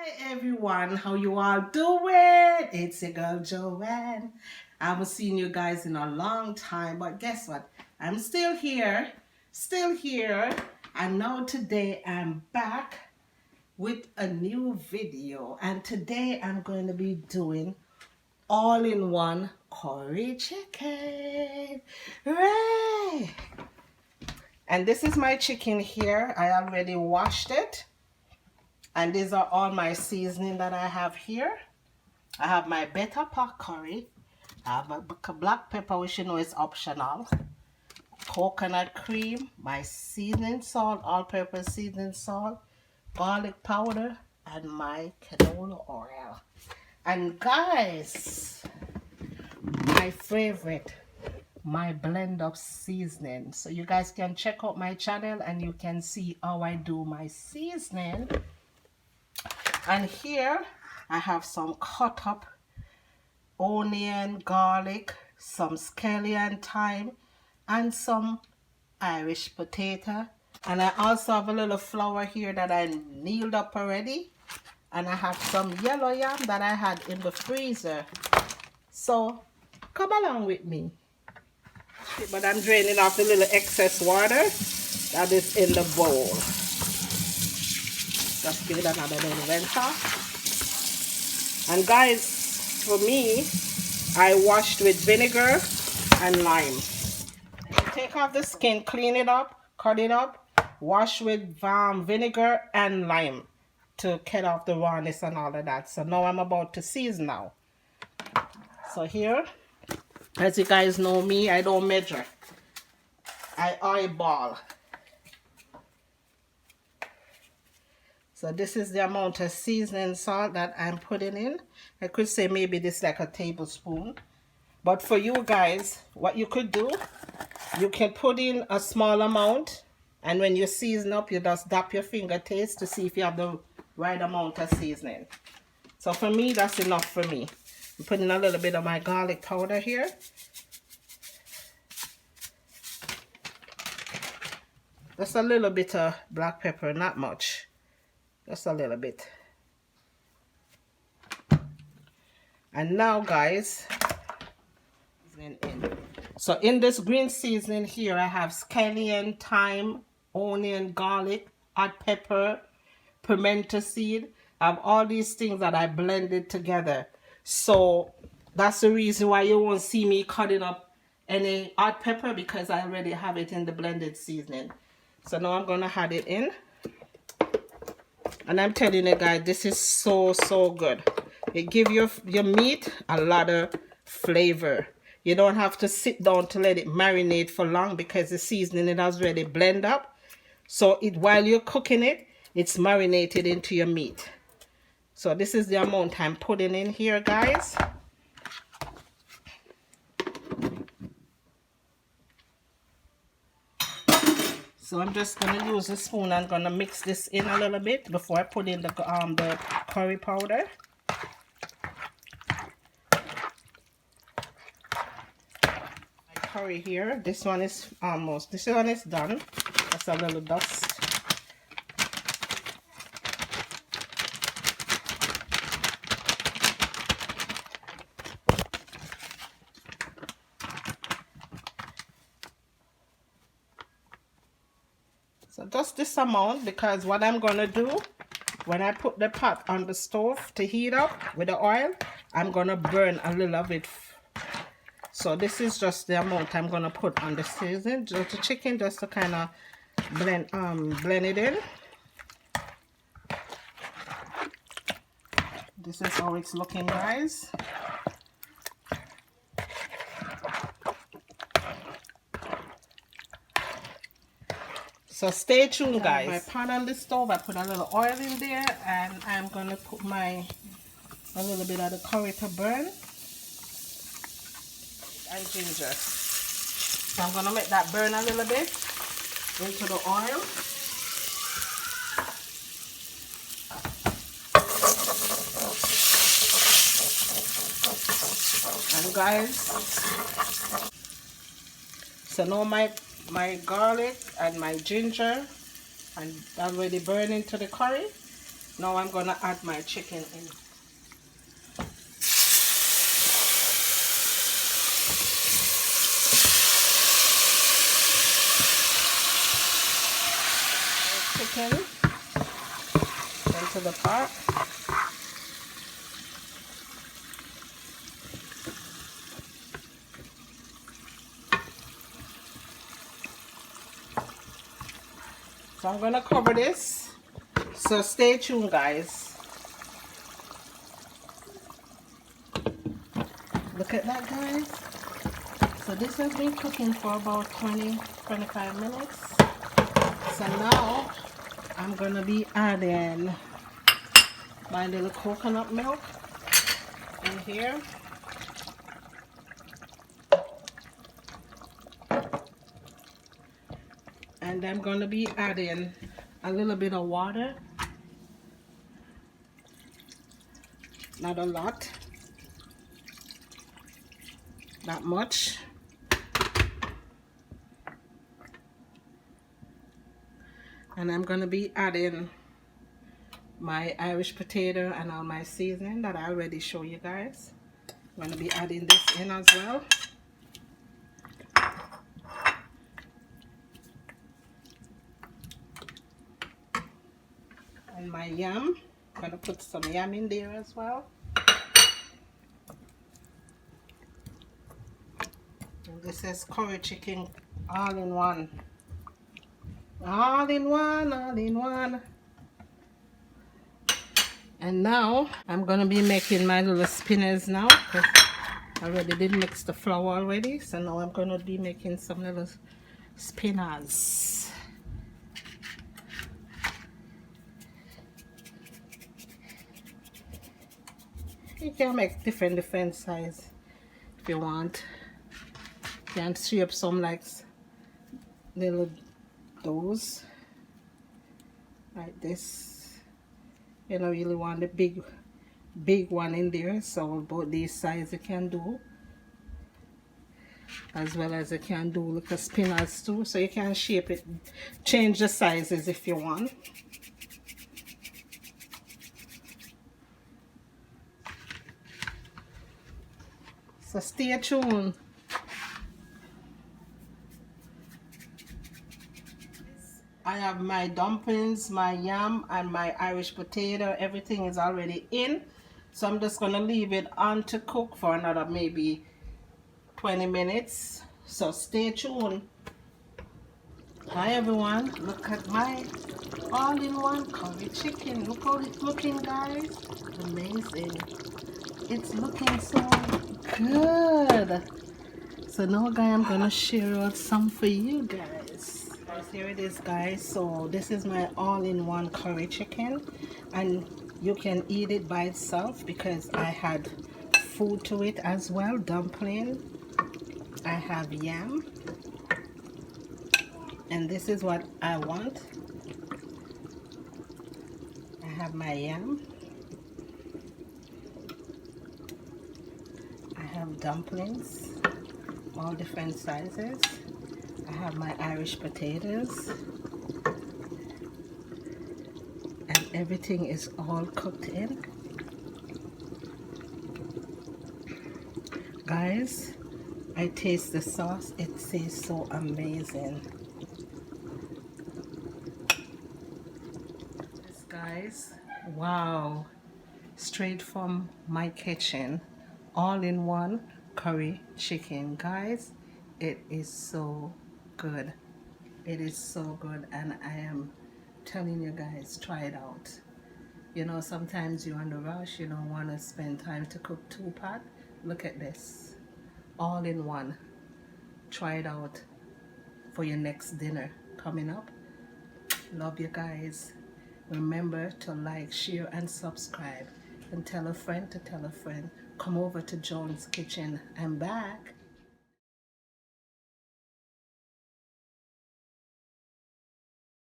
Hi everyone, how you all doing? It's your girl Joanne. I haven't seen you guys in a long time, but guess what? I'm still here, and now today I'm back with a new video, and today I'm going to be doing all-in-one curry chicken. Hooray! And this is my chicken here. I already washed it. And these are all my seasoning that I have here. I have my Better Pot curry. I have a black pepper, which you know is optional. Coconut cream, my seasoning salt, all-purpose seasoning salt, garlic powder, and my canola oil. And guys, my favorite, my blend of seasoning. So you guys can check out my channel and you can see how I do my seasoning. And here I have some cut up onion, garlic, some scallion thyme, and some Irish potato. And I also have a little flour here that I kneaded up already. And I have some yellow yam that I had in the freezer. So come along with me. But I'm draining off the little excess water that is in the bowl. Just give it another little rinse off. And guys, for me, I washed with vinegar and lime. Take off the skin, clean it up, cut it up, wash with vinegar and lime to cut off the rawness and all of that. So now I'm about to season now. So here, as you guys know me, I don't measure. I eyeball. So this is the amount of seasoning salt that I'm putting in. I could say maybe this is like a tablespoon. But for you guys, what you could do, you can put in a small amount. And when you season up, you just dab your finger taste to see if you have the right amount of seasoning. So for me, that's enough for me. I'm putting a little bit of my garlic powder here. Just a little bit of black pepper, not much. Just a little bit. And now guys, so in this green seasoning here, I have scallion, thyme, onion, garlic, hot pepper, pimento seed. I have all these things that I blended together. So that's the reason why you won't see me cutting up any hot pepper, because I already have it in the blended seasoning. So now I'm gonna add it in. And I'm telling you guys, this is so good. It gives your meat a lot of flavor. You don't have to sit down to let it marinate for long, because the seasoning it has already blended up. So while you're cooking it, it's marinated into your meat. So this is the amount I'm putting in here, guys. So I'm just gonna use a spoon and gonna mix this in a little bit before I put in the curry powder. My curry here, this one is done. That's a little dust. So just this amount, because what I'm gonna do when I put the pot on the stove to heat up with the oil, I'm gonna burn a little of it. So this is just the amount I'm gonna put on the seasoning, just the chicken, just to kind of blend it in. This is how it's looking, guys. So stay tuned, guys. My pan on the stove, I put a little oil in there, and I'm gonna put a little bit of the curry to burn and ginger. So I'm gonna make that burn a little bit into the oil. And guys, so now my garlic and my ginger and already burned into the curry. Now I'm gonna add my chicken in. Chicken into the pot. So I'm gonna cover this. So stay tuned, guys. Look at that, guys. So this has been cooking for about 20-25 minutes. So now I'm gonna be adding my little coconut milk in here. And I'm gonna be adding a little bit of water. Not a lot. Not much. And I'm gonna be adding my Irish potato and all my seasoning that I already showed you guys. I'm gonna be adding this in as well. And my yam. I'm gonna put some yam in there as well. And this is curry chicken all in one. All in one, all in one. And now I'm gonna be making my little spinners now, because I already did mix the flour already. So now I'm gonna be making some little spinners. You can make different size if you want. You can shape some like little doughs like this. You don't really want the big one in there, so both these sizes you can do, as well as you can do like a spinners too. So you can shape it, change the sizes if you want. So stay tuned. I have my dumplings, my yam, and my Irish potato. Everything is already in. So I'm just going to leave it on to cook for another maybe 20 minutes. So stay tuned. Hi everyone. Look at my all-in-one curry chicken. Look how it's looking, guys. Amazing. It's looking so good. So now, guys, I'm going to share out some for you guys. Here it is, guys. So this is my all-in-one curry chicken, and you can eat it by itself because I had food to it as well. Dumpling, I have yam, and this is what I want. I have my yam, I have dumplings, all different sizes. I have my Irish potatoes, and everything is all cooked in. Guys, I taste the sauce. It tastes so amazing. This, guys, wow, straight from my kitchen, all in one curry chicken. Guys, it is so good. It is so good, and I am telling you guys, try it out. You know, sometimes you're on the rush, you don't want to spend time to cook 2-pot. Look at this, all in one. Try it out for your next dinner coming up. Love you guys. Remember to like, share, and subscribe, and tell a friend to tell a friend. Come over to Joan's Kitchen. I'm back.